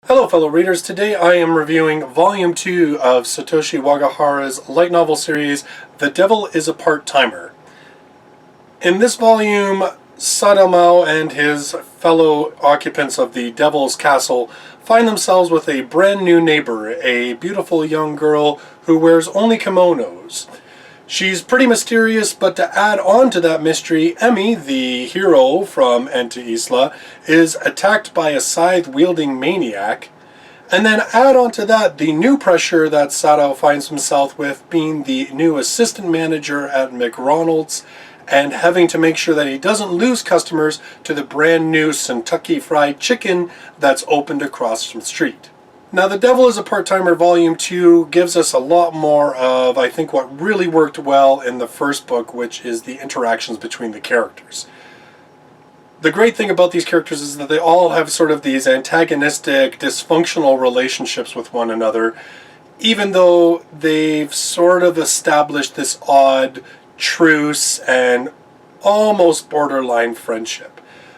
Hello fellow readers, today I am reviewing Volume 2 of Satoshi Wagahara's light novel series, The Devil is a Part-Timer. In this volume, Sadamao and his fellow occupants of the Devil's Castle find themselves with a brand new neighbor, a beautiful young girl who wears only kimonos. She's pretty mysterious, but to add on to that mystery, Emmy, the hero from Enta Isla, is attacked by a scythe-wielding maniac. And then add on to that the new pressure that Sadao finds himself with, being the new assistant manager at McDonald's and having to make sure that he doesn't lose customers to the brand new Kentucky Fried Chicken that's opened across the street. Now, The Devil is a Part-Timer Volume 2 gives us a lot more of, I think, what really worked well in the first book, which is the interactions between the characters. The great thing about these characters is that they all have sort of these antagonistic, dysfunctional relationships with one another, even though they've sort of established this odd truce and almost borderline friendship.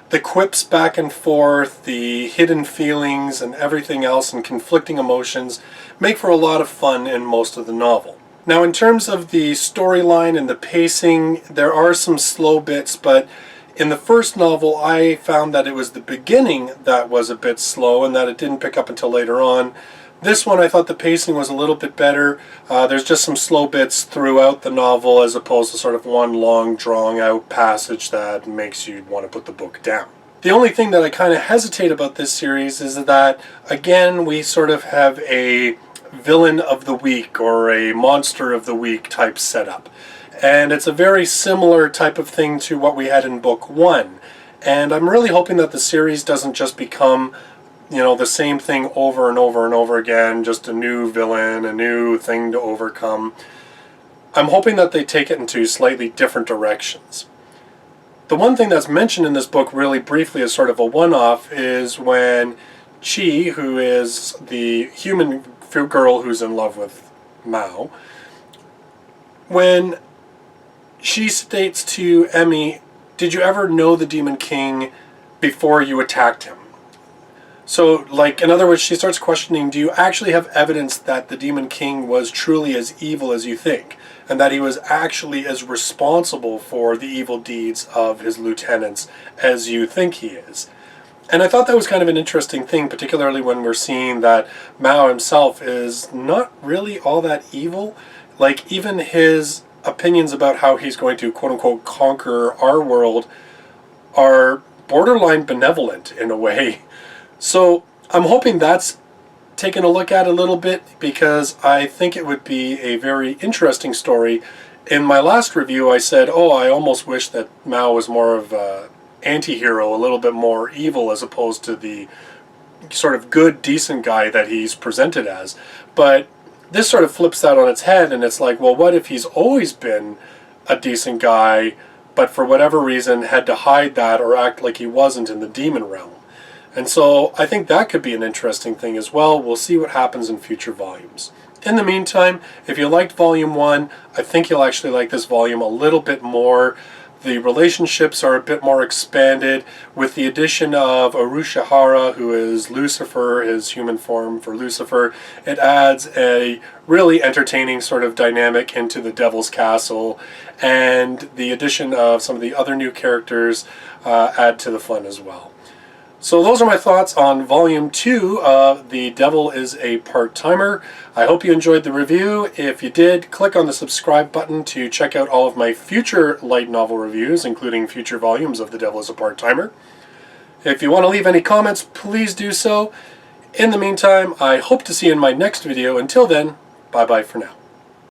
The quips back and forth, the hidden feelings and everything else and conflicting emotions make for a lot of fun in most of the novel. Now, in terms of the storyline and the pacing, there are some slow bits, but in the first novel I found that it was the beginning that was a bit slow and that it didn't pick up until later on. This one I thought the pacing was a little bit better. There's just some slow bits throughout the novel as opposed to sort of one long drawn out passage that makes you want to put the book down. The only thing that I kind of hesitate about this series is that, again, we sort of have a villain of the week or a monster of the week type setup. And it's a very similar type of thing to what we had in book 1. And I'm really hoping that the series doesn't just become, the same thing over and over and over again, just a new villain, a new thing to overcome. I'm hoping that they take it into slightly different directions. The one thing that's mentioned in this book really briefly as sort of a one-off is when Chi, who is the human girl who's in love with Mao, when she states to Emmy, "Did you ever know the Demon King before you attacked him?" So, in other words, she starts questioning, do you actually have evidence that the Demon King was truly as evil as you think? And that he was actually as responsible for the evil deeds of his lieutenants as you think he is? And I thought that was kind of an interesting thing, particularly when we're seeing that Mao himself is not really all that evil. Even his opinions about how he's going to, quote-unquote, conquer our world are borderline benevolent in a way. So I'm hoping that's taken a look at a little bit, because I think it would be a very interesting story. In my last review I said, I almost wish that Mao was more of an anti-hero, a little bit more evil as opposed to the sort of good, decent guy that he's presented as. But this sort of flips that on its head, and it's like, well, what if he's always been a decent guy, but for whatever reason had to hide that or act like he wasn't in the demon realm? And so I think that could be an interesting thing as well. We'll see what happens in future volumes. In the meantime, if you liked Volume 1, I think you'll actually like this volume a little bit more. The relationships are a bit more expanded with the addition of Urushihara, who is Lucifer, his human form for Lucifer. It adds a really entertaining sort of dynamic into the Devil's Castle, and the addition of some of the other new characters add to the fun as well. So those are my thoughts on Volume 2 of The Devil is a Part-Timer. I hope you enjoyed the review. If you did, click on the subscribe button to check out all of my future light novel reviews, including future volumes of The Devil is a Part-Timer. If you want to leave any comments, please do so. In the meantime, I hope to see you in my next video. Until then, bye-bye for now.